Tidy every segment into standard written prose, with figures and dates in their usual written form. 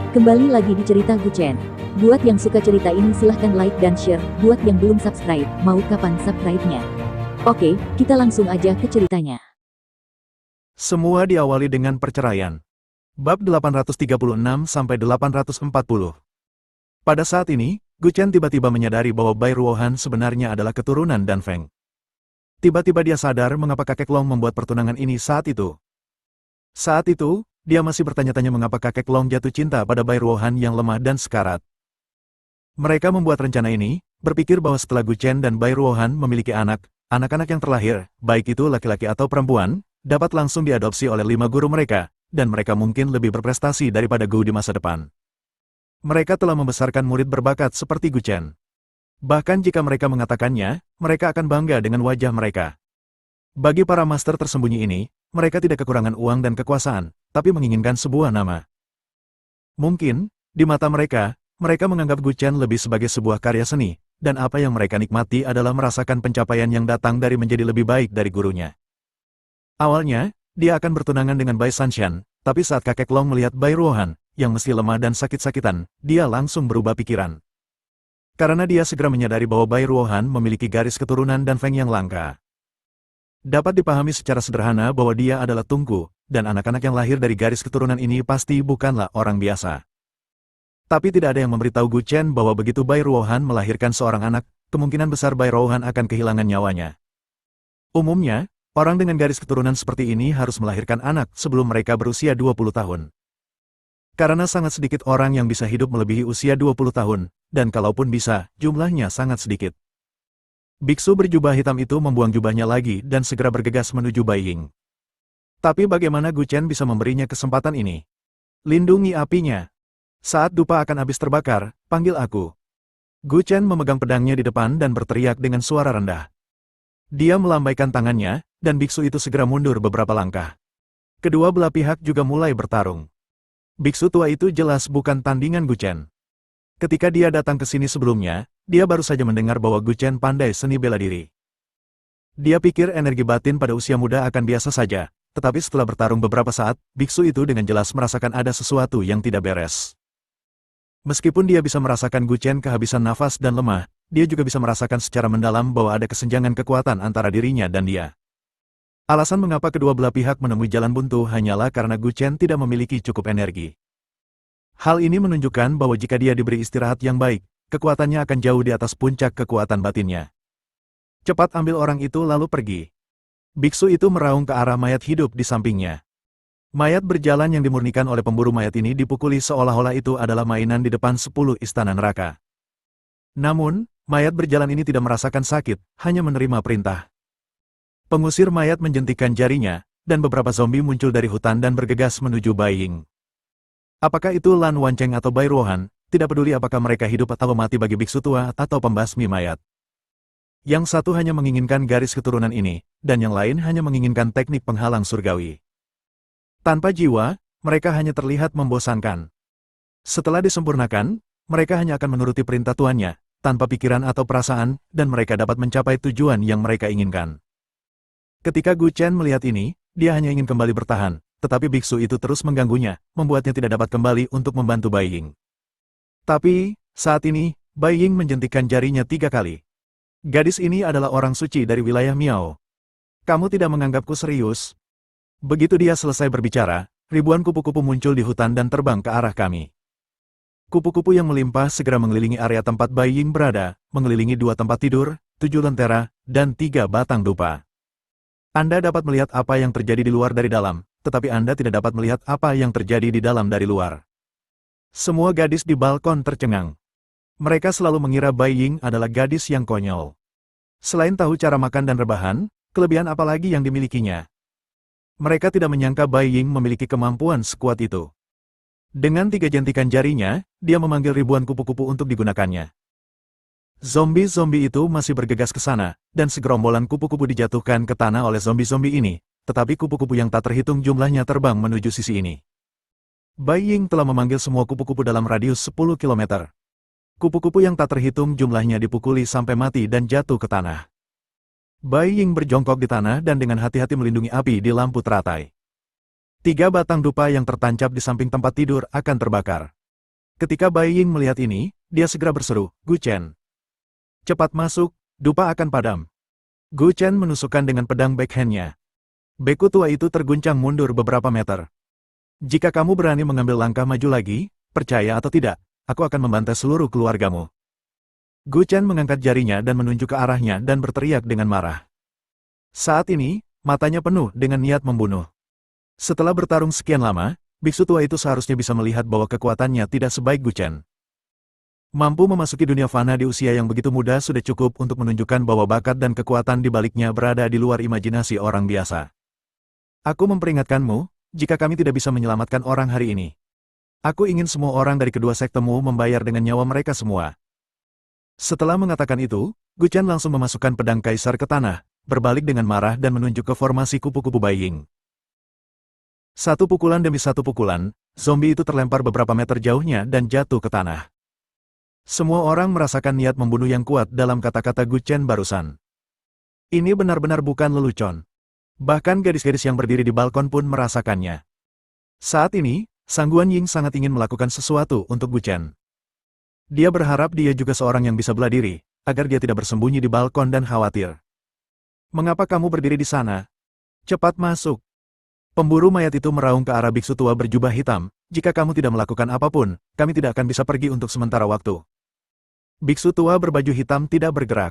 Kembali lagi di cerita Guchen. Buat yang suka cerita ini silahkan like dan share. Buat yang belum subscribe, mau kapan subscribe-nya? Oke, kita langsung aja ke ceritanya. Semua diawali dengan perceraian. Bab 836-840. Pada saat ini, Guchen tiba-tiba menyadari bahwa Bai Ruohan sebenarnya adalah keturunan Dan Feng. Tiba-tiba dia sadar mengapa kakek Long membuat pertunangan ini saat itu. Saat itu, dia masih bertanya-tanya mengapa kakek Long jatuh cinta pada Bai Ruohan yang lemah dan sekarat. Mereka membuat rencana ini, berpikir bahwa setelah Guchen dan Bai Ruohan memiliki anak-anak yang terlahir, baik itu laki-laki atau perempuan, dapat langsung diadopsi oleh 5 guru mereka, dan mereka mungkin lebih berprestasi daripada Gu di masa depan. Mereka telah membesarkan murid berbakat seperti Guchen. Bahkan jika mereka mengatakannya, mereka akan bangga dengan wajah mereka. Bagi para master tersembunyi ini, mereka tidak kekurangan uang dan kekuasaan, tapi menginginkan sebuah nama. Mungkin, di mata mereka menganggap Guchen lebih sebagai sebuah karya seni, dan apa yang mereka nikmati adalah merasakan pencapaian yang datang dari menjadi lebih baik dari gurunya. Awalnya, dia akan bertunangan dengan Bai Sanshan, tapi saat kakek Long melihat Bai Ruohan, yang mesti lemah dan sakit-sakitan, dia langsung berubah pikiran. Karena dia segera menyadari bahwa Bai Ruohan memiliki garis keturunan Dan Feng yang langka. Dapat dipahami secara sederhana bahwa dia adalah Tungku, dan anak-anak yang lahir dari garis keturunan ini pasti bukanlah orang biasa. Tapi tidak ada yang memberitahu Guchen bahwa begitu Bai Ruohan melahirkan seorang anak, kemungkinan besar Bai Ruohan akan kehilangan nyawanya. Umumnya, orang dengan garis keturunan seperti ini harus melahirkan anak sebelum mereka berusia 20 tahun. Karena sangat sedikit orang yang bisa hidup melebihi usia 20 tahun, dan kalaupun bisa, jumlahnya sangat sedikit. Biksu berjubah hitam itu membuang jubahnya lagi dan segera bergegas menuju Bai Ying. Tapi bagaimana Guchen bisa memberinya kesempatan ini? Lindungi apinya. Saat dupa akan habis terbakar, panggil aku. Guchen memegang pedangnya di depan dan berteriak dengan suara rendah. Dia melambaikan tangannya, dan biksu itu segera mundur beberapa langkah. Kedua belah pihak juga mulai bertarung. Biksu tua itu jelas bukan tandingan Guchen. Ketika dia datang ke sini sebelumnya, dia baru saja mendengar bahwa Guchen pandai seni bela diri. Dia pikir energi batin pada usia muda akan biasa saja, tetapi setelah bertarung beberapa saat, biksu itu dengan jelas merasakan ada sesuatu yang tidak beres. Meskipun dia bisa merasakan Guchen kehabisan nafas dan lemah, dia juga bisa merasakan secara mendalam bahwa ada kesenjangan kekuatan antara dirinya dan dia. Alasan mengapa kedua belah pihak menemui jalan buntu hanyalah karena Guchen tidak memiliki cukup energi. Hal ini menunjukkan bahwa jika dia diberi istirahat yang baik, kekuatannya akan jauh di atas puncak kekuatan batinnya. Cepat ambil orang itu lalu pergi. Biksu itu meraung ke arah mayat hidup di sampingnya. Mayat berjalan yang dimurnikan oleh pemburu mayat ini dipukuli seolah-olah itu adalah mainan di depan 10 istana neraka. Namun, mayat berjalan ini tidak merasakan sakit, hanya menerima perintah. Pengusir mayat menjentikkan jarinya, dan beberapa zombie muncul dari hutan dan bergegas menuju Bai Ying. Apakah itu Lan Wancheng atau Bai Ruohan, tidak peduli apakah mereka hidup atau mati bagi biksu tua atau pembasmi mayat. Yang satu hanya menginginkan garis keturunan ini, dan yang lain hanya menginginkan teknik penghalang surgawi. Tanpa jiwa, mereka hanya terlihat membosankan. Setelah disempurnakan, mereka hanya akan menuruti perintah tuannya, tanpa pikiran atau perasaan, dan mereka dapat mencapai tujuan yang mereka inginkan. Ketika Guchen melihat ini, dia hanya ingin kembali bertahan, tetapi biksu itu terus mengganggunya, membuatnya tidak dapat kembali untuk membantu Bai Ying. Tapi, saat ini, Bai Ying menjentikkan jarinya 3 kali. Gadis ini adalah orang suci dari wilayah Miao. Kamu tidak menganggapku serius? Begitu dia selesai berbicara, ribuan kupu-kupu muncul di hutan dan terbang ke arah kami. Kupu-kupu yang melimpah segera mengelilingi area tempat Bai Ying berada, mengelilingi 2 tempat tidur, 7 lentera, dan 3 batang dupa. Anda dapat melihat apa yang terjadi di luar dari dalam, tetapi Anda tidak dapat melihat apa yang terjadi di dalam dari luar. Semua gadis di balkon tercengang. Mereka selalu mengira Bai Ying adalah gadis yang konyol. Selain tahu cara makan dan rebahan, kelebihan apa lagi yang dimilikinya? Mereka tidak menyangka Bai Ying memiliki kemampuan sekuat itu. Dengan 3 jentikan jarinya, dia memanggil ribuan kupu-kupu untuk digunakannya. Zombie-zombie itu masih bergegas ke sana, dan segerombolan kupu-kupu dijatuhkan ke tanah oleh zombie-zombie ini, tetapi kupu-kupu yang tak terhitung jumlahnya terbang menuju sisi ini. Bai Ying telah memanggil semua kupu-kupu dalam radius 10 km. Kupu-kupu yang tak terhitung jumlahnya dipukuli sampai mati dan jatuh ke tanah. Bai Ying berjongkok di tanah dan dengan hati-hati melindungi api di lampu teratai. 3 batang dupa yang tertancap di samping tempat tidur akan terbakar. Ketika Bai Ying melihat ini, dia segera berseru, Gu Chen. Cepat masuk, dupa akan padam. Gu Chen menusukkan dengan pedang backhand-nya. Beku tua itu terguncang mundur beberapa meter. Jika kamu berani mengambil langkah maju lagi, percaya atau tidak, aku akan membantai seluruh keluargamu. Gu Chen mengangkat jarinya dan menunjuk ke arahnya dan berteriak dengan marah. Saat ini, matanya penuh dengan niat membunuh. Setelah bertarung sekian lama, biksu tua itu seharusnya bisa melihat bahwa kekuatannya tidak sebaik Gu Chen. Mampu memasuki dunia fana di usia yang begitu muda sudah cukup untuk menunjukkan bahwa bakat dan kekuatan di baliknya berada di luar imajinasi orang biasa. Aku memperingatkanmu, jika kami tidak bisa menyelamatkan orang hari ini. Aku ingin semua orang dari kedua sektemu membayar dengan nyawa mereka semua. Setelah mengatakan itu, Gu Chen langsung memasukkan pedang kaisar ke tanah, berbalik dengan marah dan menunjuk ke formasi kupu-kupu Bai Ying. Satu pukulan demi satu pukulan, zombie itu terlempar beberapa meter jauhnya dan jatuh ke tanah. Semua orang merasakan niat membunuh yang kuat dalam kata-kata Gu Chen barusan. Ini benar-benar bukan lelucon. Bahkan gadis-gadis yang berdiri di balkon pun merasakannya. Saat ini, Sang Guan Ying sangat ingin melakukan sesuatu untuk Gu Chen. Dia berharap dia juga seorang yang bisa bela diri, agar dia tidak bersembunyi di balkon dan khawatir. Mengapa kamu berdiri di sana? Cepat masuk. Pemburu mayat itu meraung ke arah biksu tua berjubah hitam, jika kamu tidak melakukan apapun, kami tidak akan bisa pergi untuk sementara waktu. Biksu tua berbaju hitam tidak bergerak.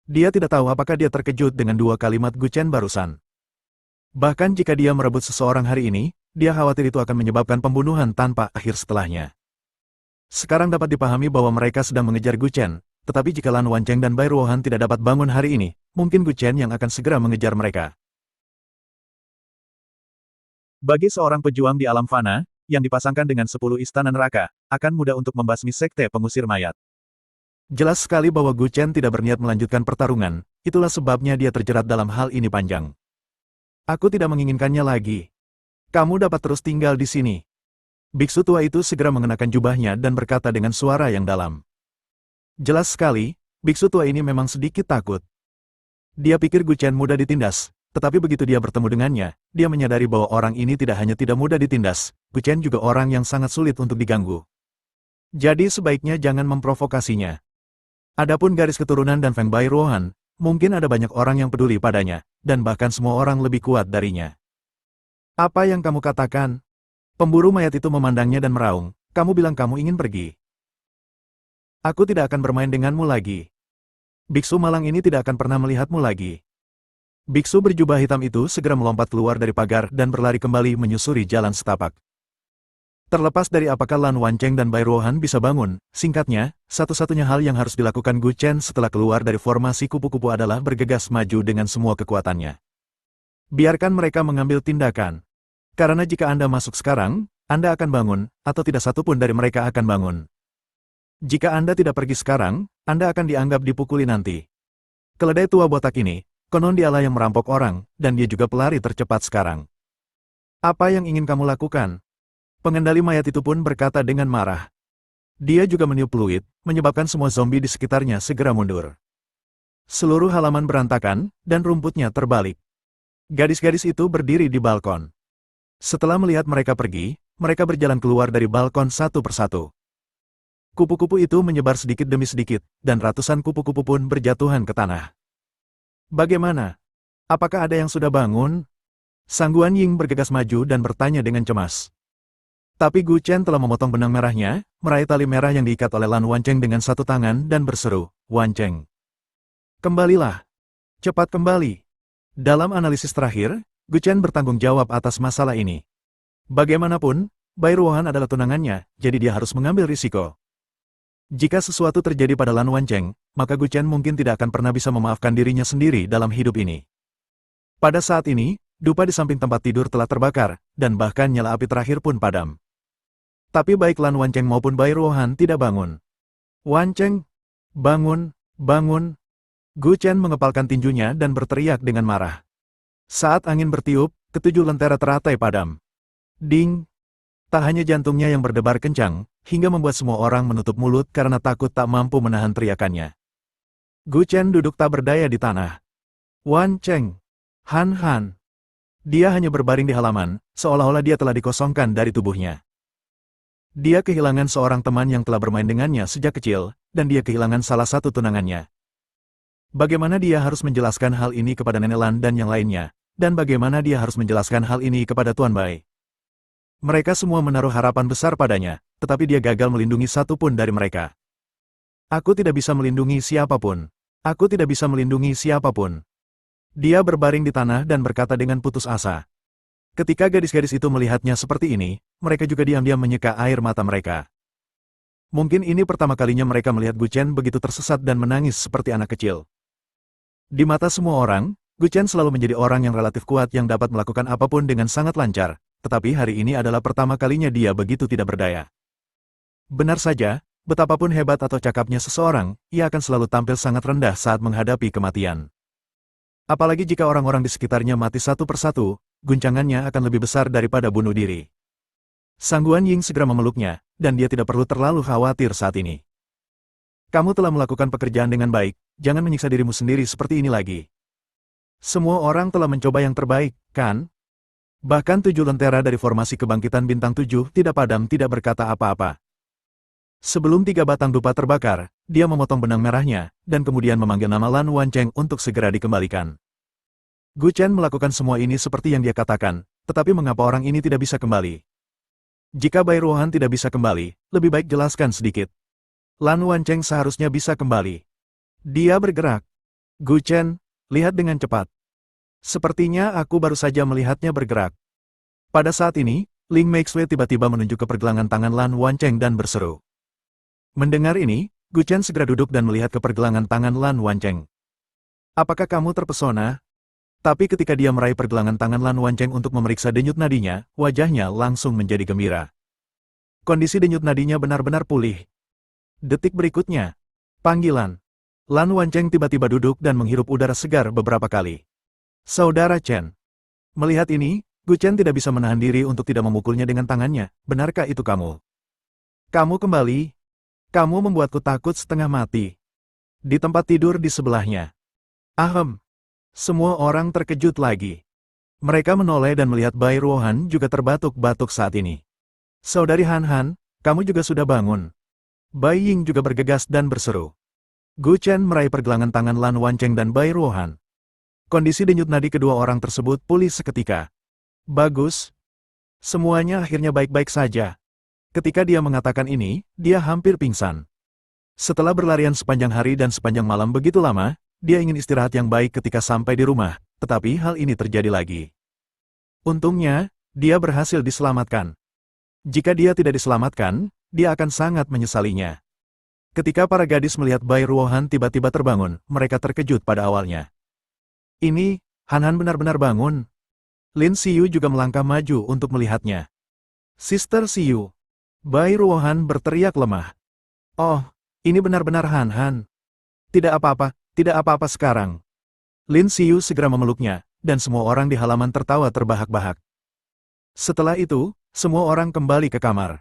Dia tidak tahu apakah dia terkejut dengan dua kalimat Gu Chen barusan. Bahkan jika dia merebut seseorang hari ini, dia khawatir itu akan menyebabkan pembunuhan tanpa akhir setelahnya. Sekarang dapat dipahami bahwa mereka sedang mengejar Gu Chen, tetapi jika Lan Wancheng dan Bai Ruohan tidak dapat bangun hari ini, mungkin Gu Chen yang akan segera mengejar mereka. Bagi seorang pejuang di alam fana, yang dipasangkan dengan 10 istana neraka, akan mudah untuk membasmi sekte pengusir mayat. Jelas sekali bahwa Gu Chen tidak berniat melanjutkan pertarungan, itulah sebabnya dia terjerat dalam hal ini panjang. Aku tidak menginginkannya lagi. Kamu dapat terus tinggal di sini. Biksu tua itu segera mengenakan jubahnya dan berkata dengan suara yang dalam. Jelas sekali, biksu tua ini memang sedikit takut. Dia pikir Gu Chen mudah ditindas, tetapi begitu dia bertemu dengannya, dia menyadari bahwa orang ini tidak hanya tidak mudah ditindas, Gu Chen juga orang yang sangat sulit untuk diganggu. Jadi sebaiknya jangan memprovokasinya. Adapun garis keturunan dan Feng Bai Ruohan, mungkin ada banyak orang yang peduli padanya, dan bahkan semua orang lebih kuat darinya. Apa yang kamu katakan? Pemburu mayat itu memandangnya dan meraung, kamu bilang kamu ingin pergi. Aku tidak akan bermain denganmu lagi. Biksu malang ini tidak akan pernah melihatmu lagi. Biksu berjubah hitam itu segera melompat keluar dari pagar dan berlari kembali menyusuri jalan setapak. Terlepas dari apakah Lan Wancheng dan Bai Ruohan bisa bangun, singkatnya, satu-satunya hal yang harus dilakukan Gu Chen setelah keluar dari formasi kupu-kupu adalah bergegas maju dengan semua kekuatannya. Biarkan mereka mengambil tindakan. Karena jika Anda masuk sekarang, Anda akan bangun, atau tidak satupun dari mereka akan bangun. Jika Anda tidak pergi sekarang, Anda akan dianggap dipukuli nanti. Keledai tua botak ini, konon dialah yang merampok orang, dan dia juga pelari tercepat sekarang. Apa yang ingin kamu lakukan? Pengendali mayat itu pun berkata dengan marah. Dia juga meniup fluid, menyebabkan semua zombie di sekitarnya segera mundur. Seluruh halaman berantakan, dan rumputnya terbalik. Gadis-gadis itu berdiri di balkon. Setelah melihat mereka pergi, mereka berjalan keluar dari balkon satu persatu. Kupu-kupu itu menyebar sedikit demi sedikit, dan ratusan kupu-kupu pun berjatuhan ke tanah. Bagaimana? Apakah ada yang sudah bangun? Sang Guan Ying bergegas maju dan bertanya dengan cemas. Tapi Gu Chen telah memotong benang merahnya, meraih tali merah yang diikat oleh Lan Wancheng dengan satu tangan dan berseru, Wancheng. Kembalilah. Cepat kembali. Dalam analisis terakhir, Gu Chen bertanggung jawab atas masalah ini. Bagaimanapun, Bai Ruohan adalah tunangannya, jadi dia harus mengambil risiko. Jika sesuatu terjadi pada Lan Wancheng, maka Gu Chen mungkin tidak akan pernah bisa memaafkan dirinya sendiri dalam hidup ini. Pada saat ini, dupa di samping tempat tidur telah terbakar, dan bahkan nyala api terakhir pun padam. Tapi baik Lan Wancheng maupun Bai Ruohan tidak bangun. Wancheng, bangun, bangun. Gu Chen mengepalkan tinjunya dan berteriak dengan marah. Saat angin bertiup, ketujuh lentera teratai padam. Ding! Tak hanya jantungnya yang berdebar kencang, hingga membuat semua orang menutup mulut karena takut tak mampu menahan teriakannya. Gu Chen duduk tak berdaya di tanah. Wancheng! Han Han! Dia hanya berbaring di halaman, seolah-olah dia telah dikosongkan dari tubuhnya. Dia kehilangan seorang teman yang telah bermain dengannya sejak kecil, dan dia kehilangan salah satu tunangannya. Bagaimana dia harus menjelaskan hal ini kepada Nenek Lan dan yang lainnya, dan bagaimana dia harus menjelaskan hal ini kepada Tuan Bai? Mereka semua menaruh harapan besar padanya, tetapi dia gagal melindungi satu pun dari mereka. Aku tidak bisa melindungi siapapun. Aku tidak bisa melindungi siapapun. Dia berbaring di tanah dan berkata dengan putus asa. Ketika gadis-gadis itu melihatnya seperti ini, mereka juga diam-diam menyeka air mata mereka. Mungkin ini pertama kalinya mereka melihat Gu Chen begitu tersesat dan menangis seperti anak kecil. Di mata semua orang, Gu Chen selalu menjadi orang yang relatif kuat yang dapat melakukan apapun dengan sangat lancar, tetapi hari ini adalah pertama kalinya dia begitu tidak berdaya. Benar saja, betapapun hebat atau cakapnya seseorang, ia akan selalu tampil sangat rendah saat menghadapi kematian. Apalagi jika orang-orang di sekitarnya mati satu persatu, guncangannya akan lebih besar daripada bunuh diri. Sang Guan Ying segera memeluknya, dan dia tidak perlu terlalu khawatir saat ini. Kamu telah melakukan pekerjaan dengan baik, jangan menyiksa dirimu sendiri seperti ini lagi. Semua orang telah mencoba yang terbaik, kan? Bahkan 7 lentera dari formasi kebangkitan bintang 7 tidak padam tidak berkata apa-apa. Sebelum 3 batang dupa terbakar, dia memotong benang merahnya, dan kemudian memanggil nama Lan Wancheng untuk segera dikembalikan. Gu Chen melakukan semua ini seperti yang dia katakan, tetapi mengapa orang ini tidak bisa kembali? Jika Bai Ruohan tidak bisa kembali, lebih baik jelaskan sedikit. Lan Wancheng seharusnya bisa kembali. Dia bergerak. Gu Chen, lihat dengan cepat. Sepertinya aku baru saja melihatnya bergerak. Pada saat ini, Ling Meixue tiba-tiba menunjuk ke pergelangan tangan Lan Wancheng dan berseru. Mendengar ini, Gu Chen segera duduk dan melihat ke pergelangan tangan Lan Wancheng. Apakah kamu terpesona? Tapi ketika dia meraih pergelangan tangan Lan Wancheng untuk memeriksa denyut nadinya, wajahnya langsung menjadi gembira. Kondisi denyut nadinya benar-benar pulih. Detik berikutnya, panggilan. Lan Wancheng tiba-tiba duduk dan menghirup udara segar beberapa kali. Saudara Chen. Melihat ini, Gu Chen tidak bisa menahan diri untuk tidak memukulnya dengan tangannya. Benarkah itu kamu? Kamu kembali? Kamu membuatku takut setengah mati. Di tempat tidur di sebelahnya. Ahem. Semua orang terkejut lagi. Mereka menoleh dan melihat Bai Ruohan juga terbatuk-batuk saat ini. Saudari Han Han, kamu juga sudah bangun. Bai Ying juga bergegas dan berseru. Gu Chen meraih pergelangan tangan Lan Wancheng dan Bai Ruohan. Kondisi denyut nadi kedua orang tersebut pulih seketika. Bagus. Semuanya akhirnya baik-baik saja. Ketika dia mengatakan ini, dia hampir pingsan. Setelah berlarian sepanjang hari dan sepanjang malam begitu lama, dia ingin istirahat yang baik ketika sampai di rumah, tetapi hal ini terjadi lagi. Untungnya, dia berhasil diselamatkan. Jika dia tidak diselamatkan, dia akan sangat menyesalinya. Ketika para gadis melihat Bai Ruohan tiba-tiba terbangun, mereka terkejut pada awalnya. Ini, Han Han benar-benar bangun. Lin Xiyu juga melangkah maju untuk melihatnya. Sister Xiyu. Bai Ruohan berteriak lemah. Oh, ini benar-benar Han Han. Tidak apa-apa. Tidak apa-apa sekarang. Lin Xiyu segera memeluknya, dan semua orang di halaman tertawa terbahak-bahak. Setelah itu, semua orang kembali ke kamar.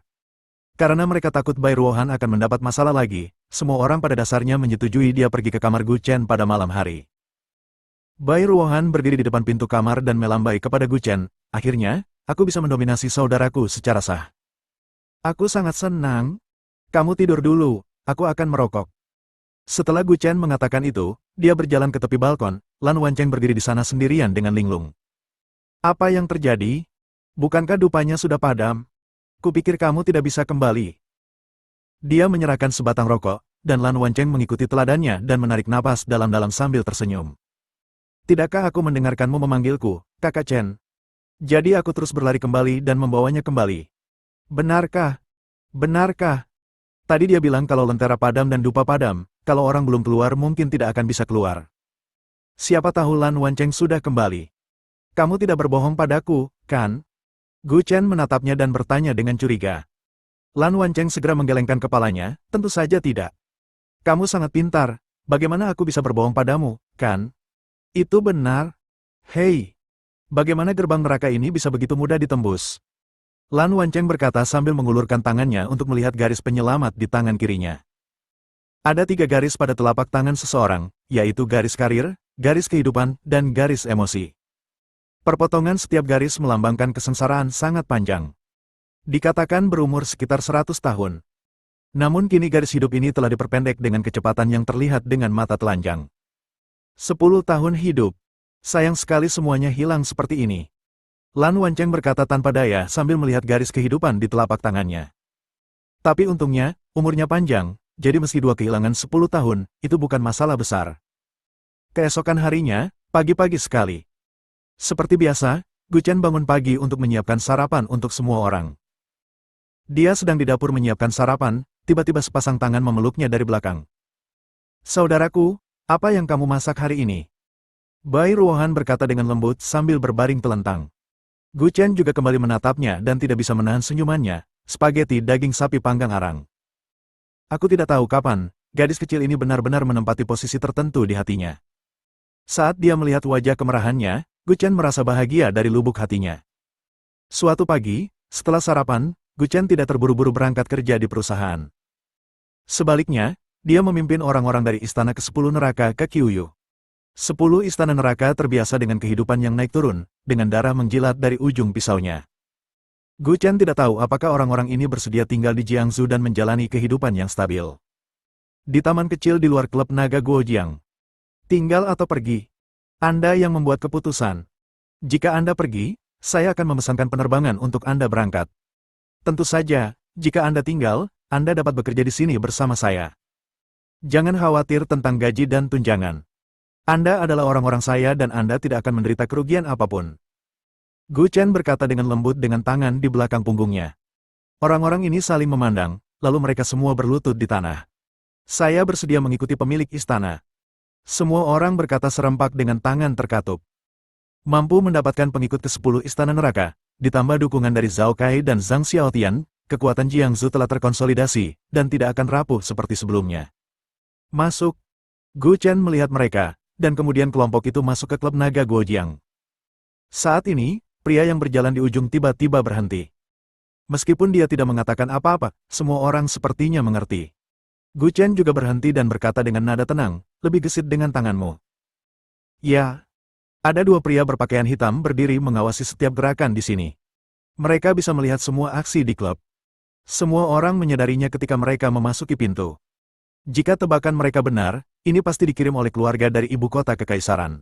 Karena mereka takut Bai Ruohan akan mendapat masalah lagi, semua orang pada dasarnya menyetujui dia pergi ke kamar Gu Chen pada malam hari. Bai Ruohan berdiri di depan pintu kamar dan melambai kepada Gu Chen. Akhirnya, aku bisa mendominasi saudaraku secara sah. Aku sangat senang. Kamu tidur dulu, aku akan merokok. Setelah Gu Chen mengatakan itu, dia berjalan ke tepi balkon. Lan Wancheng berdiri di sana sendirian dengan linglung. Apa yang terjadi? Bukankah dupanya sudah padam? Kupikir kamu tidak bisa kembali. Dia menyerahkan sebatang rokok, dan Lan Wancheng mengikuti teladannya dan menarik napas dalam-dalam sambil tersenyum. Tidakkah aku mendengarkanmu memanggilku, Kakak Chen? Jadi aku terus berlari kembali dan membawanya kembali. Benarkah? Benarkah? Tadi dia bilang kalau lentera padam dan dupa padam, kalau orang belum keluar mungkin tidak akan bisa keluar. Siapa tahu Lan Wancheng sudah kembali. Kamu tidak berbohong padaku, kan? Gu Chen menatapnya dan bertanya dengan curiga. Lan Wancheng segera menggelengkan kepalanya, tentu saja tidak. Kamu sangat pintar, bagaimana aku bisa berbohong padamu, kan? Itu benar. Hei, bagaimana gerbang neraka ini bisa begitu mudah ditembus? Lan Wancheng berkata sambil mengulurkan tangannya untuk melihat garis penyelamat di tangan kirinya. Ada 3 garis pada telapak tangan seseorang, yaitu garis karir, garis kehidupan, dan garis emosi. Perpotongan setiap garis melambangkan kesengsaraan sangat panjang. Dikatakan berumur sekitar 100 tahun. Namun kini garis hidup ini telah diperpendek dengan kecepatan yang terlihat dengan mata telanjang. 10 tahun hidup. Sayang sekali semuanya hilang seperti ini. Lan Wancheng berkata tanpa daya sambil melihat garis kehidupan di telapak tangannya. Tapi untungnya, umurnya panjang, jadi meski dua kehilangan 10 tahun, itu bukan masalah besar. Keesokan harinya, pagi-pagi sekali. Seperti biasa, Guchen bangun pagi untuk menyiapkan sarapan untuk semua orang. Dia sedang di dapur menyiapkan sarapan, tiba-tiba sepasang tangan memeluknya dari belakang. "Saudaraku, apa yang kamu masak hari ini?" Bai Ruohan berkata dengan lembut sambil berbaring telentang. Guchen juga kembali menatapnya dan tidak bisa menahan senyumannya, spageti daging sapi panggang arang. Aku tidak tahu kapan, gadis kecil ini benar-benar menempati posisi tertentu di hatinya. Saat dia melihat wajah kemerahannya, Guchen merasa bahagia dari lubuk hatinya. Suatu pagi, setelah sarapan, Guchen tidak terburu-buru berangkat kerja di perusahaan. Sebaliknya, dia memimpin orang-orang dari Istana ke-10 Neraka ke Kyuyu. 10 istana neraka terbiasa dengan kehidupan yang naik turun, dengan darah menjilat dari ujung pisaunya. Guchen tidak tahu apakah orang-orang ini bersedia tinggal di Jiangsu dan menjalani kehidupan yang stabil. Di taman kecil di luar klub naga Guojiang. Tinggal atau pergi? Anda yang membuat keputusan. Jika Anda pergi, saya akan memesankan penerbangan untuk Anda berangkat. Tentu saja, jika Anda tinggal, Anda dapat bekerja di sini bersama saya. Jangan khawatir tentang gaji dan tunjangan. Anda adalah orang-orang saya dan Anda tidak akan menderita kerugian apapun. Guchen berkata dengan lembut dengan tangan di belakang punggungnya. Orang-orang ini saling memandang, lalu mereka semua berlutut di tanah. Saya bersedia mengikuti pemilik istana. Semua orang berkata serempak dengan tangan terkatup. Mampu mendapatkan pengikut ke-10 istana neraka, ditambah dukungan dari Zhao Kai dan Zhang Xiaotian, kekuatan Jiangsu telah terkonsolidasi, dan tidak akan rapuh seperti sebelumnya. Masuk. Guchen melihat mereka, dan kemudian kelompok itu masuk ke klub naga Guojiang. Saat ini, pria yang berjalan di ujung tiba-tiba berhenti. Meskipun dia tidak mengatakan apa-apa, semua orang sepertinya mengerti. Guchen juga berhenti dan berkata dengan nada tenang, "Lebih gesit dengan tanganmu." Ya. Ada dua pria berpakaian hitam berdiri mengawasi setiap gerakan di sini. Mereka bisa melihat semua aksi di klub. Semua orang menyadarinya ketika mereka memasuki pintu. Jika tebakan mereka benar, ini pasti dikirim oleh keluarga dari ibu kota kekaisaran.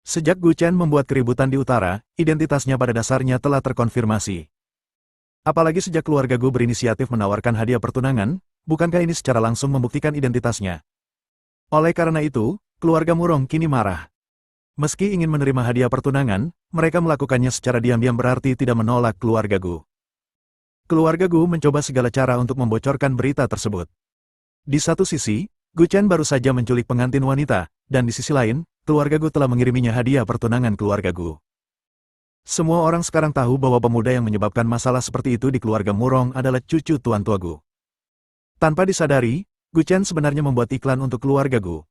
Sejak Guchen membuat keributan di utara, identitasnya pada dasarnya telah terkonfirmasi. Apalagi sejak keluarga Gu berinisiatif menawarkan hadiah pertunangan, bukankah ini secara langsung membuktikan identitasnya? Oleh karena itu, keluarga Murong kini marah. Meski ingin menerima hadiah pertunangan, mereka melakukannya secara diam-diam berarti tidak menolak keluarga Gu. Keluarga Gu mencoba segala cara untuk membocorkan berita tersebut. Di satu sisi, Guchen baru saja menculik pengantin wanita, dan di sisi lain, keluarga Gu telah mengiriminya hadiah pertunangan keluarga Gu. Semua orang sekarang tahu bahwa pemuda yang menyebabkan masalah seperti itu di keluarga Murong adalah cucu Tuan Tua Gu. Tanpa disadari, Guchen sebenarnya membuat iklan untuk keluarga Gu.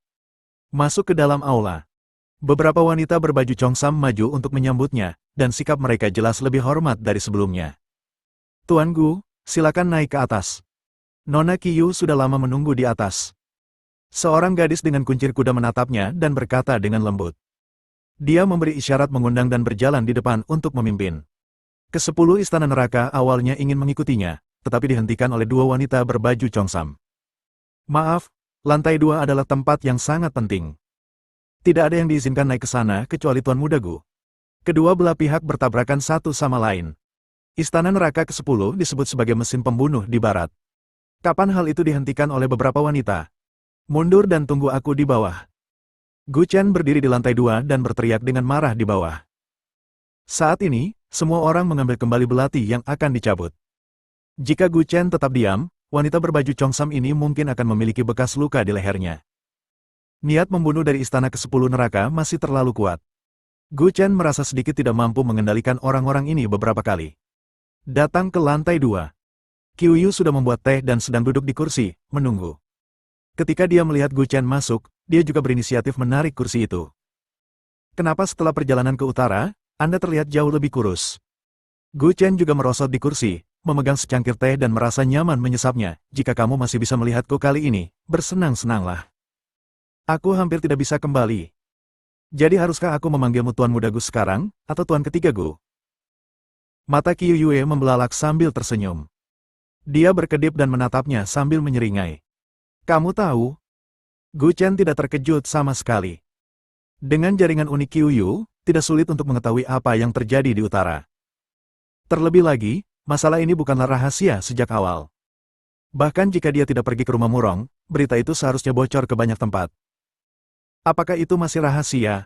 Masuk ke dalam aula. Beberapa wanita berbaju Chongsam maju untuk menyambutnya, dan sikap mereka jelas lebih hormat dari sebelumnya. "Tuan Gu, silakan naik ke atas. Nona Qiyu sudah lama menunggu di atas." Seorang gadis dengan kuncir kuda menatapnya dan berkata dengan lembut. Dia memberi isyarat mengundang dan berjalan di depan untuk memimpin. Ke-10 istana neraka awalnya ingin mengikutinya, tetapi dihentikan oleh dua wanita berbaju Chongsam. "Maaf, lantai 2 adalah tempat yang sangat penting. Tidak ada yang diizinkan naik ke sana kecuali Tuan Muda Gu." Kedua belah pihak bertabrakan satu sama lain. Istana neraka ke-10 disebut sebagai mesin pembunuh di barat. Kapan hal itu dihentikan oleh beberapa wanita? "Mundur dan tunggu aku di bawah." Guchen berdiri di lantai 2 dan berteriak dengan marah di bawah. Saat ini, semua orang mengambil kembali belati yang akan dicabut. Jika Guchen tetap diam, wanita berbaju Chongsam ini mungkin akan memiliki bekas luka di lehernya. Niat membunuh dari istana ke-10 neraka masih terlalu kuat. Guchen merasa sedikit tidak mampu mengendalikan orang-orang ini beberapa kali. Datang ke lantai 2. Qiyu sudah membuat teh dan sedang duduk di kursi, menunggu. Ketika dia melihat Guchen masuk, dia juga berinisiatif menarik kursi itu. "Kenapa setelah perjalanan ke utara, Anda terlihat jauh lebih kurus?" Guchen juga merosot di kursi, memegang secangkir teh dan merasa nyaman menyesapnya. "Jika kamu masih bisa melihatku kali ini, bersenang-senanglah. Aku hampir tidak bisa kembali. Jadi haruskah aku memanggilmu Tuan Muda Gu sekarang, atau Tuan Ketiga Gu?" Mata Qiu Yue membelalak sambil tersenyum. Dia berkedip dan menatapnya sambil menyeringai. Kamu tahu? Gu Chen tidak terkejut sama sekali. Dengan jaringan unik Qiu Yu, tidak sulit untuk mengetahui apa yang terjadi di utara. Terlebih lagi, masalah ini bukanlah rahasia sejak awal. Bahkan jika dia tidak pergi ke rumah Murong, berita itu seharusnya bocor ke banyak tempat. Apakah itu masih rahasia?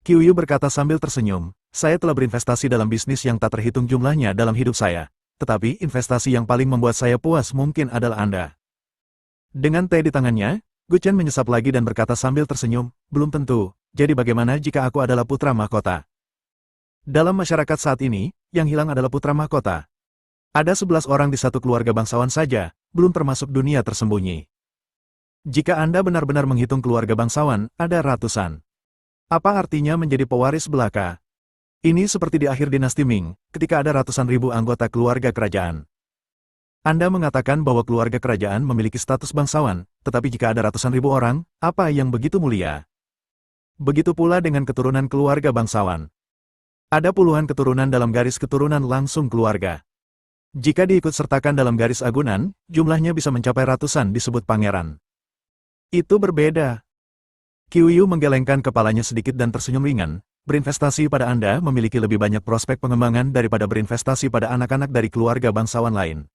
Qiu Yu berkata sambil tersenyum, saya telah berinvestasi dalam bisnis yang tak terhitung jumlahnya dalam hidup saya. Tetapi investasi yang paling membuat saya puas mungkin adalah Anda. Dengan teh di tangannya, Gu Chen menyesap lagi dan berkata sambil tersenyum, belum tentu, jadi bagaimana jika aku adalah putra mahkota? Dalam masyarakat saat ini, yang hilang adalah putra mahkota. Ada 11 orang di satu keluarga bangsawan saja, belum termasuk dunia tersembunyi. Jika Anda benar-benar menghitung keluarga bangsawan, ada ratusan. Apa artinya menjadi pewaris belaka? Ini seperti di akhir dinasti Ming, ketika ada ratusan ribu anggota keluarga kerajaan. Anda mengatakan bahwa keluarga kerajaan memiliki status bangsawan, tetapi jika ada ratusan ribu orang, apa yang begitu mulia? Begitu pula dengan keturunan keluarga bangsawan. Ada puluhan keturunan dalam garis keturunan langsung keluarga. Jika diikut-sertakan dalam garis agunan, jumlahnya bisa mencapai ratusan disebut pangeran. Itu berbeda. Qiu Yu menggelengkan kepalanya sedikit dan tersenyum ringan. Berinvestasi pada Anda memiliki lebih banyak prospek pengembangan daripada berinvestasi pada anak-anak dari keluarga bangsawan lain.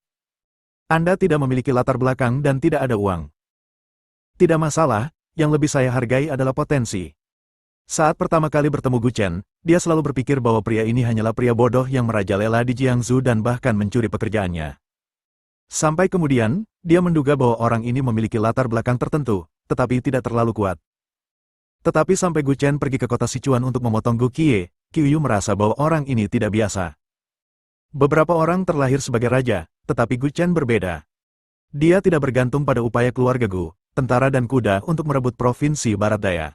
Anda tidak memiliki latar belakang dan tidak ada uang. Tidak masalah, yang lebih saya hargai adalah potensi. Saat pertama kali bertemu Gu Chen, dia selalu berpikir bahwa pria ini hanyalah pria bodoh yang merajalela di Jiangsu dan bahkan mencuri pekerjaannya. Sampai kemudian, dia menduga bahwa orang ini memiliki latar belakang tertentu, tetapi tidak terlalu kuat. Tetapi sampai Gu Chen pergi ke kota Sichuan untuk memotong Gu Qiye, Qiu Yu merasa bahwa orang ini tidak biasa. Beberapa orang terlahir sebagai raja, tetapi Gu Chen berbeda. Dia tidak bergantung pada upaya keluarga Gu, tentara dan kuda untuk merebut provinsi Barat Daya.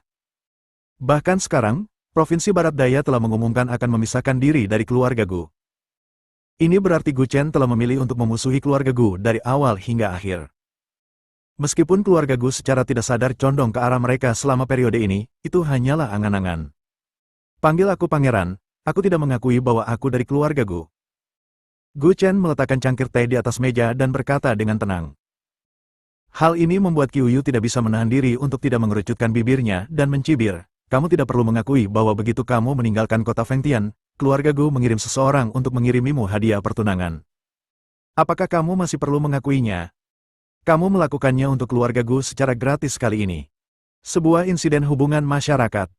Bahkan sekarang, provinsi Barat Daya telah mengumumkan akan memisahkan diri dari keluarga Gu. Ini berarti Gu Chen telah memilih untuk memusuhi keluarga Gu dari awal hingga akhir. Meskipun keluarga Gu secara tidak sadar condong ke arah mereka selama periode ini, itu hanyalah angan-angan. Panggil aku pangeran, aku tidak mengakui bahwa aku dari keluarga Gu. Gu Chen meletakkan cangkir teh di atas meja dan berkata dengan tenang. Hal ini membuat Qiu Yu tidak bisa menahan diri untuk tidak mengerucutkan bibirnya dan mencibir. Kamu tidak perlu mengakui bahwa begitu kamu meninggalkan kota Fengtian, keluarga Gu mengirim seseorang untuk mengirimimu hadiah pertunangan. Apakah kamu masih perlu mengakuinya? Kamu melakukannya untuk keluarga Gu secara gratis kali ini. Sebuah insiden hubungan masyarakat.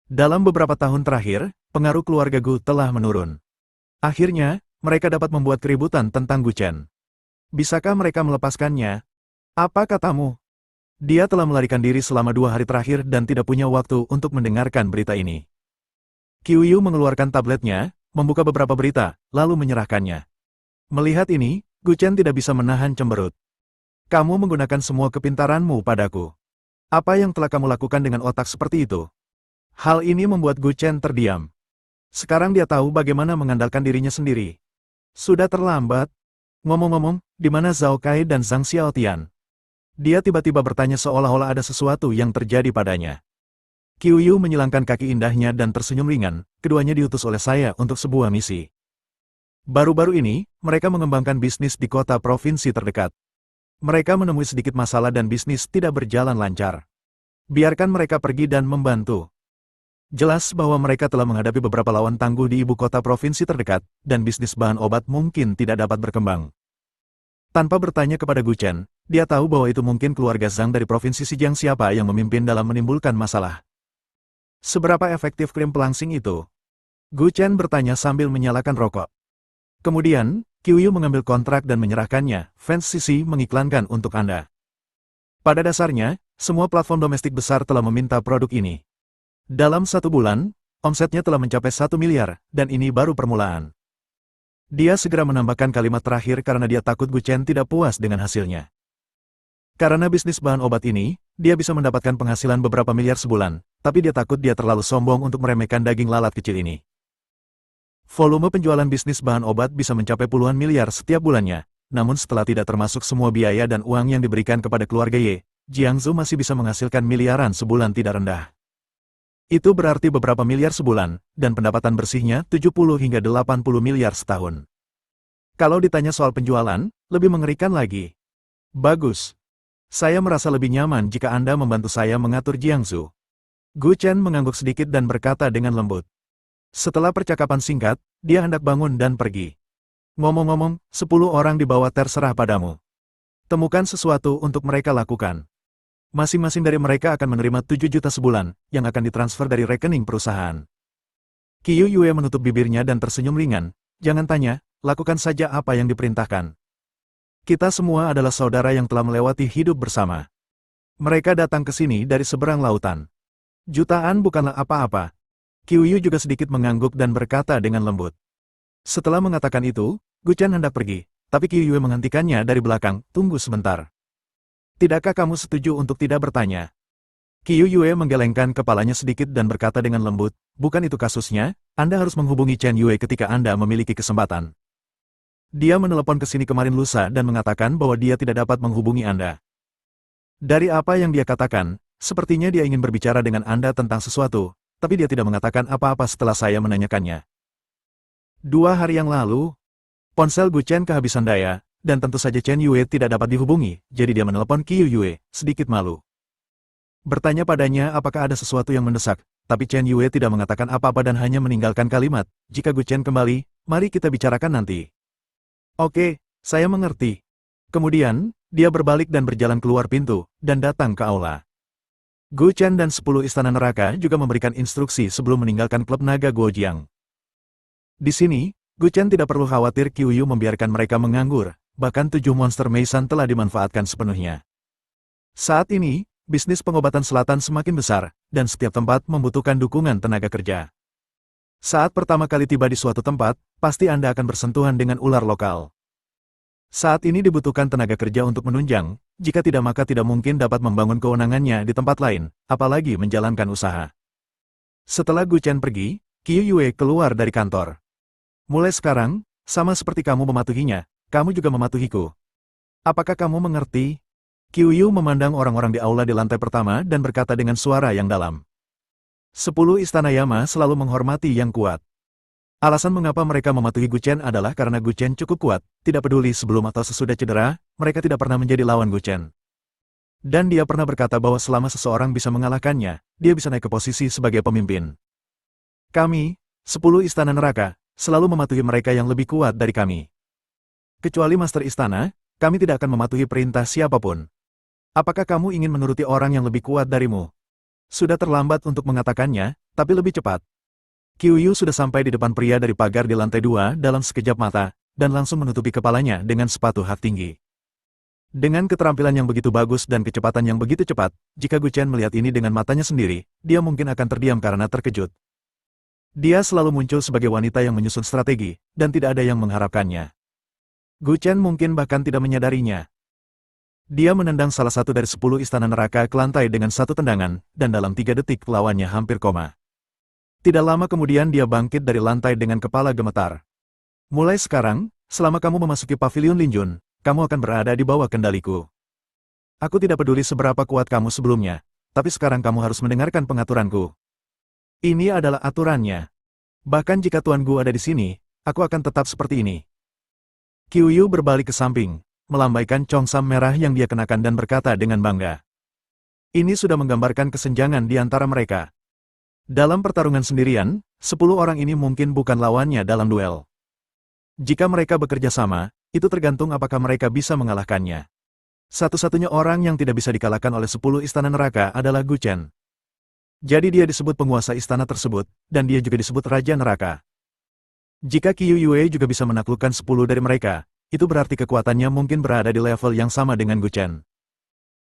Dalam beberapa tahun terakhir, pengaruh keluarga Gu telah menurun. Akhirnya, mereka dapat membuat keributan tentang Gu Chen. Bisakah mereka melepaskannya? Apa katamu? Dia telah melarikan diri selama 2 hari terakhir dan tidak punya waktu untuk mendengarkan berita ini. Qiu Yu mengeluarkan tabletnya, membuka beberapa berita, lalu menyerahkannya. Melihat ini, Gu Chen tidak bisa menahan cemberut. Kamu menggunakan semua kepintaranmu padaku. Apa yang telah kamu lakukan dengan otak seperti itu? Hal ini membuat Gu Chen terdiam. Sekarang dia tahu bagaimana mengandalkan dirinya sendiri. Sudah terlambat. Ngomong-ngomong, di mana Zhao Kai dan Zhang Xiaotian? Dia tiba-tiba bertanya seolah-olah ada sesuatu yang terjadi padanya. Qiu Yu menyilangkan kaki indahnya dan tersenyum ringan, keduanya diutus oleh saya untuk sebuah misi. Baru-baru ini, mereka mengembangkan bisnis di kota provinsi terdekat. Mereka menemui sedikit masalah dan bisnis tidak berjalan lancar. Biarkan mereka pergi dan membantu. Jelas bahwa mereka telah menghadapi beberapa lawan tangguh di ibu kota provinsi terdekat, dan bisnis bahan obat mungkin tidak dapat berkembang. Tanpa bertanya kepada Gu Chen, dia tahu bahwa itu mungkin keluarga Zhang dari provinsi Xinjiang siapa yang memimpin dalam menimbulkan masalah. Seberapa efektif krim pelangsing itu? Gu Chen bertanya sambil menyalakan rokok. Kemudian, Qiu Yu mengambil kontrak dan menyerahkannya, Fans CC mengiklankan untuk Anda. Pada dasarnya, semua platform domestik besar telah meminta produk ini. Dalam 1 bulan, omsetnya telah mencapai 1 miliar, dan ini baru permulaan. Dia segera menambahkan kalimat terakhir karena dia takut Gu Chen tidak puas dengan hasilnya. Karena bisnis bahan obat ini, dia bisa mendapatkan penghasilan beberapa miliar sebulan, tapi dia takut dia terlalu sombong untuk meremehkan daging lalat kecil ini. Volume penjualan bisnis bahan obat bisa mencapai puluhan miliar setiap bulannya, namun setelah tidak termasuk semua biaya dan uang yang diberikan kepada keluarga Ye, Jiangsu masih bisa menghasilkan miliaran sebulan tidak rendah. Itu berarti beberapa miliar sebulan, dan pendapatan bersihnya 70 hingga 80 miliar setahun. Kalau ditanya soal penjualan, lebih mengerikan lagi. Bagus. Saya merasa lebih nyaman jika Anda membantu saya mengatur Jiangsu. Gu Chen mengangguk sedikit dan berkata dengan lembut. Setelah percakapan singkat, dia hendak bangun dan pergi. Ngomong-ngomong, 10 orang di bawah terserah padamu. Temukan sesuatu untuk mereka lakukan. Masing-masing dari mereka akan menerima 7 juta sebulan, yang akan ditransfer dari rekening perusahaan. Qiu Yue menutup bibirnya dan tersenyum ringan. Jangan tanya, lakukan saja apa yang diperintahkan. Kita semua adalah saudara yang telah melewati hidup bersama. Mereka datang ke sini dari seberang lautan. Jutaan bukanlah apa-apa. Qiu Yu juga sedikit mengangguk dan berkata dengan lembut. Setelah mengatakan itu, Gu Chen hendak pergi, tapi Qiu Yu menghentikannya dari belakang. Tunggu sebentar. Tidakkah kamu setuju untuk tidak bertanya? Qiu Yue menggelengkan kepalanya sedikit dan berkata dengan lembut, bukan itu kasusnya, Anda harus menghubungi Chen Yue ketika Anda memiliki kesempatan. Dia menelepon ke sini kemarin lusa dan mengatakan bahwa dia tidak dapat menghubungi Anda. Dari apa yang dia katakan, sepertinya dia ingin berbicara dengan Anda tentang sesuatu, tapi dia tidak mengatakan apa-apa setelah saya menanyakannya. 2 hari yang lalu, ponsel Gu Chen kehabisan daya, dan tentu saja Chen Yue tidak dapat dihubungi, jadi dia menelepon Qiu Yue, sedikit malu. Bertanya padanya apakah ada sesuatu yang mendesak, tapi Chen Yue tidak mengatakan apa-apa dan hanya meninggalkan kalimat, jika Gu Chen kembali, mari kita bicarakan nanti. Oke, saya mengerti. Kemudian, dia berbalik dan berjalan keluar pintu, dan datang ke aula. Gu Chen dan 10 istana neraka juga memberikan instruksi sebelum meninggalkan klub naga Guojiang. Di sini, Gu Chen tidak perlu khawatir Qiu Yu membiarkan mereka menganggur, bahkan 7 monster Meisan telah dimanfaatkan sepenuhnya. Saat ini, bisnis pengobatan selatan semakin besar, dan setiap tempat membutuhkan dukungan tenaga kerja. Saat pertama kali tiba di suatu tempat, pasti Anda akan bersentuhan dengan ular lokal. Saat ini dibutuhkan tenaga kerja untuk menunjang, jika tidak maka tidak mungkin dapat membangun kewenangannya di tempat lain, apalagi menjalankan usaha. Setelah Gu Chen pergi, Qiu Yue keluar dari kantor. Mulai sekarang, sama seperti kamu mematuhinya, kamu juga mematuhiku. Apakah kamu mengerti? Qiu Yu memandang orang-orang di aula di lantai pertama dan berkata dengan suara yang dalam. 10 istana Yama selalu menghormati yang kuat. Alasan mengapa mereka mematuhi Gu Chen adalah karena Gu Chen cukup kuat, tidak peduli sebelum atau sesudah cedera, mereka tidak pernah menjadi lawan Gu Chen. Dan dia pernah berkata bahwa selama seseorang bisa mengalahkannya, dia bisa naik ke posisi sebagai pemimpin. Kami, 10 istana neraka, selalu mematuhi mereka yang lebih kuat dari kami. Kecuali Master Istana, kami tidak akan mematuhi perintah siapapun. Apakah kamu ingin menuruti orang yang lebih kuat darimu? Sudah terlambat untuk mengatakannya, tapi lebih cepat. Qiu Yu sudah sampai di depan pria dari pagar di lantai 2 dalam sekejap mata, dan langsung menutupi kepalanya dengan sepatu hak tinggi. Dengan keterampilan yang begitu bagus dan kecepatan yang begitu cepat, jika Gu Chen melihat ini dengan matanya sendiri, dia mungkin akan terdiam karena terkejut. Dia selalu muncul sebagai wanita yang menyusun strategi, dan tidak ada yang mengharapkannya. Gu Chen mungkin bahkan tidak menyadarinya. Dia menendang salah satu dari 10 istana neraka ke lantai dengan satu tendangan, dan dalam 3 detik lawannya hampir koma. Tidak lama kemudian dia bangkit dari lantai dengan kepala gemetar. Mulai sekarang, selama kamu memasuki pavilion Linjun, kamu akan berada di bawah kendaliku. Aku tidak peduli seberapa kuat kamu sebelumnya, tapi sekarang kamu harus mendengarkan pengaturanku. Ini adalah aturannya. Bahkan jika Tuan Gu ada di sini, aku akan tetap seperti ini. Qiu Yu berbalik ke samping, melambaikan congsam merah yang dia kenakan dan berkata dengan bangga. Ini sudah menggambarkan kesenjangan di antara mereka. Dalam pertarungan sendirian, 10 orang ini mungkin bukan lawannya dalam duel. Jika mereka bekerja sama, itu tergantung apakah mereka bisa mengalahkannya. Satu-satunya orang yang tidak bisa dikalahkan oleh 10 istana neraka adalah Gu Chen. Jadi dia disebut penguasa istana tersebut, dan dia juga disebut Raja Neraka. Jika Qiu Yue juga bisa menaklukkan 10 dari mereka, itu berarti kekuatannya mungkin berada di level yang sama dengan Gu Chen.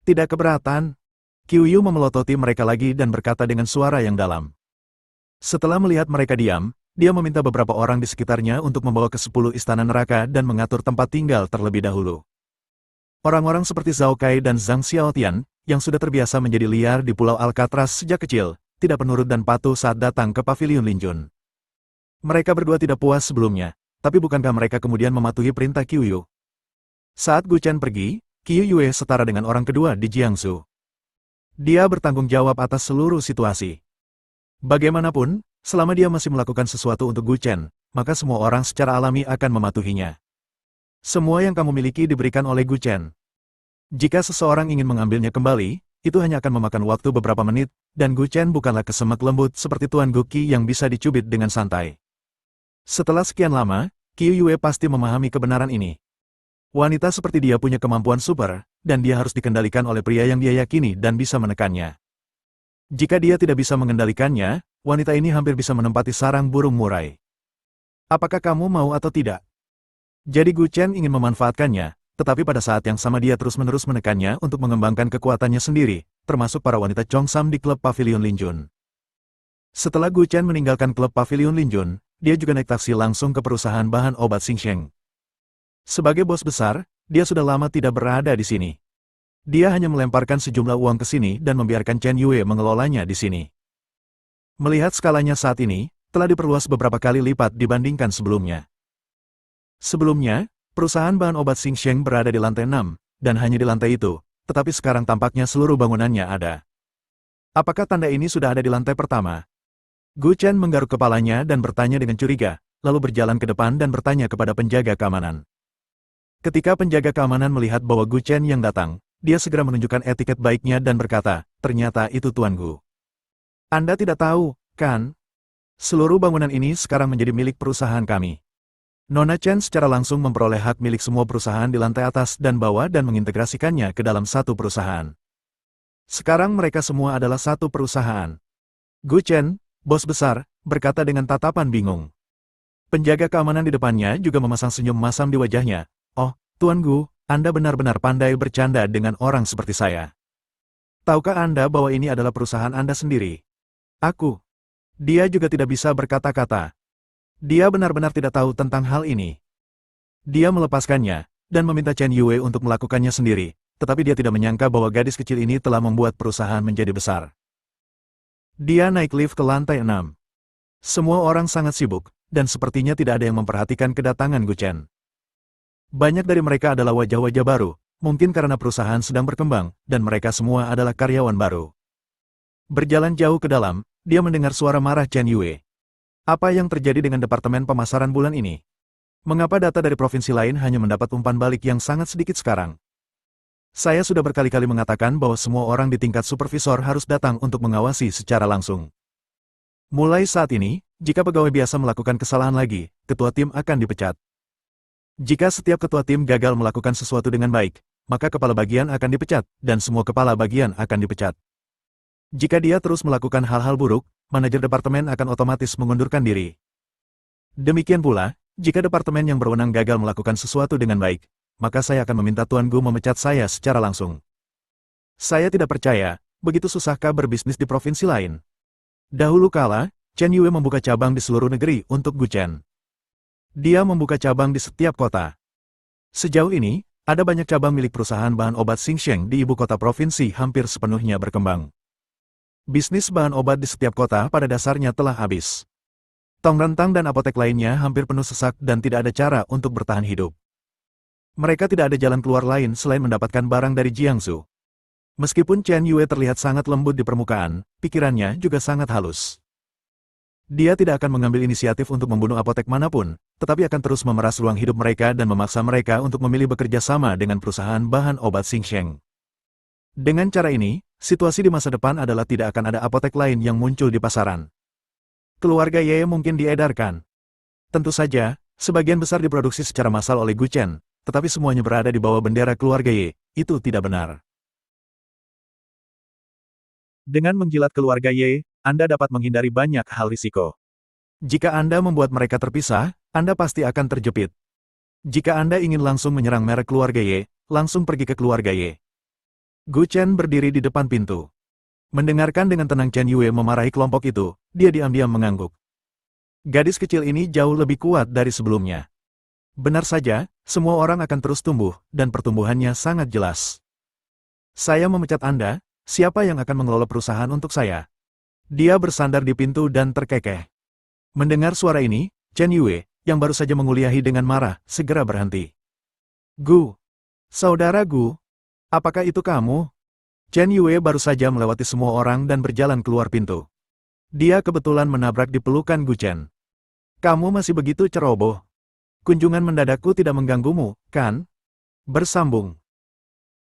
Tidak keberatan. Qiu Yu memelototi mereka lagi dan berkata dengan suara yang dalam. Setelah melihat mereka diam, dia meminta beberapa orang di sekitarnya untuk membawa ke 10 istana neraka dan mengatur tempat tinggal terlebih dahulu. Orang-orang seperti Zhao Kai dan Zhang Xiaotian, yang sudah terbiasa menjadi liar di Pulau Alcatraz sejak kecil, tidak penurut dan patuh saat datang ke pavilion Linjun. Mereka berdua tidak puas sebelumnya, tapi bukankah mereka kemudian mematuhi perintah Qiu Yu? Saat Gu Chen pergi, Qiu Yue setara dengan orang kedua di Jiangsu. Dia bertanggung jawab atas seluruh situasi. Bagaimanapun, selama dia masih melakukan sesuatu untuk Gu Chen, maka semua orang secara alami akan mematuhinya. Semua yang kamu miliki diberikan oleh Gu Chen. Jika seseorang ingin mengambilnya kembali, itu hanya akan memakan waktu beberapa menit, dan Gu Chen bukanlah kesemek lembut seperti Tuan Gu Qi yang bisa dicubit dengan santai. Setelah sekian lama, Qiu Yue pasti memahami kebenaran ini. Wanita seperti dia punya kemampuan super, dan dia harus dikendalikan oleh pria yang dia yakini dan bisa menekannya. Jika dia tidak bisa mengendalikannya, wanita ini hampir bisa menempati sarang burung murai. Apakah kamu mau atau tidak? Jadi Gu Chen ingin memanfaatkannya, tetapi pada saat yang sama dia terus-menerus menekannya untuk mengembangkan kekuatannya sendiri, termasuk para wanita Chongsam di klub Pavilion Linjun. Setelah Gu Chen meninggalkan klub Pavilion Linjun, dia juga naik taksi langsung ke perusahaan bahan obat Xingsheng. Sebagai bos besar, dia sudah lama tidak berada di sini. Dia hanya melemparkan sejumlah uang ke sini dan membiarkan Chen Yue mengelolanya di sini. Melihat skalanya saat ini, telah diperluas beberapa kali lipat dibandingkan sebelumnya. Sebelumnya, perusahaan bahan obat Xingsheng berada di lantai 6, dan hanya di lantai itu, tetapi sekarang tampaknya seluruh bangunannya ada. Apakah tanda ini sudah ada di lantai pertama? Gu Chen menggaruk kepalanya dan bertanya dengan curiga, lalu berjalan ke depan dan bertanya kepada penjaga keamanan. Ketika penjaga keamanan melihat bahwa Gu Chen yang datang, dia segera menunjukkan etiket baiknya dan berkata, ternyata itu Tuan Gu. Anda tidak tahu, kan? Seluruh bangunan ini sekarang menjadi milik perusahaan kami. Nona Chen secara langsung memperoleh hak milik semua perusahaan di lantai atas dan bawah dan mengintegrasikannya ke dalam satu perusahaan. Sekarang mereka semua adalah satu perusahaan. Gu Chen, bos besar, berkata dengan tatapan bingung. Penjaga keamanan di depannya juga memasang senyum masam di wajahnya. Oh, Tuan Gu, Anda benar-benar pandai bercanda dengan orang seperti saya. Tahukah Anda bahwa ini adalah perusahaan Anda sendiri? Aku. Dia juga tidak bisa berkata-kata. Dia benar-benar tidak tahu tentang hal ini. Dia melepaskannya, dan meminta Chen Yue untuk melakukannya sendiri, tetapi dia tidak menyangka bahwa gadis kecil ini telah membuat perusahaan menjadi besar. Dia naik lift ke lantai 6. Semua orang sangat sibuk, dan sepertinya tidak ada yang memperhatikan kedatangan Gu Chen. Banyak dari mereka adalah wajah-wajah baru, mungkin karena perusahaan sedang berkembang, dan mereka semua adalah karyawan baru. Berjalan jauh ke dalam, dia mendengar suara marah Chen Yue. Apa yang terjadi dengan departemen pemasaran bulan ini? Mengapa data dari provinsi lain hanya mendapat umpan balik yang sangat sedikit sekarang? Saya sudah berkali-kali mengatakan bahwa semua orang di tingkat supervisor harus datang untuk mengawasi secara langsung. Mulai saat ini, jika pegawai biasa melakukan kesalahan lagi, ketua tim akan dipecat. Jika setiap ketua tim gagal melakukan sesuatu dengan baik, maka kepala bagian akan dipecat, dan semua kepala bagian akan dipecat. Jika dia terus melakukan hal-hal buruk, manajer departemen akan otomatis mengundurkan diri. Demikian pula, jika departemen yang berwenang gagal melakukan sesuatu dengan baik, maka saya akan meminta Tuan Gu memecat saya secara langsung. Saya tidak percaya, begitu susahkah berbisnis di provinsi lain. Dahulu kala, Chen Yue membuka cabang di seluruh negeri untuk Gu Chen. Dia membuka cabang di setiap kota. Sejauh ini, ada banyak cabang milik perusahaan bahan obat Xingsheng di ibu kota provinsi hampir sepenuhnya berkembang. Bisnis bahan obat di setiap kota pada dasarnya telah habis. Tong rentang dan apotek lainnya hampir penuh sesak dan tidak ada cara untuk bertahan hidup. Mereka tidak ada jalan keluar lain selain mendapatkan barang dari Jiangsu. Meskipun Chen Yue terlihat sangat lembut di permukaan, pikirannya juga sangat halus. Dia tidak akan mengambil inisiatif untuk membunuh apotek manapun, tetapi akan terus memeras ruang hidup mereka dan memaksa mereka untuk memilih bekerja sama dengan perusahaan bahan obat Xingsheng. Dengan cara ini, situasi di masa depan adalah tidak akan ada apotek lain yang muncul di pasaran. Keluarga Ye mungkin diedarkan. Tentu saja, sebagian besar diproduksi secara massal oleh Gu Chen, tetapi semuanya berada di bawah bendera keluarga Ye, itu tidak benar. Dengan menjilat keluarga Ye, Anda dapat menghindari banyak hal risiko. Jika Anda membuat mereka terpisah, Anda pasti akan terjepit. Jika Anda ingin langsung menyerang merek keluarga Ye, langsung pergi ke keluarga Ye. Gu Chen berdiri di depan pintu. Mendengarkan dengan tenang Chen Yue memarahi kelompok itu, dia diam-diam mengangguk. Gadis kecil ini jauh lebih kuat dari sebelumnya. Benar saja, semua orang akan terus tumbuh, dan pertumbuhannya sangat jelas. Saya memecat Anda, siapa yang akan mengelola perusahaan untuk saya? Dia bersandar di pintu dan terkekeh. Mendengar suara ini, Chen Yue, yang baru saja menguliahi dengan marah, segera berhenti. Gu. Saudara Gu. Apakah itu kamu? Chen Yue baru saja melewati semua orang dan berjalan keluar pintu. Dia kebetulan menabrak di pelukan Guchen. Kamu masih begitu ceroboh. Kunjungan mendadakku tidak mengganggumu, kan? Bersambung.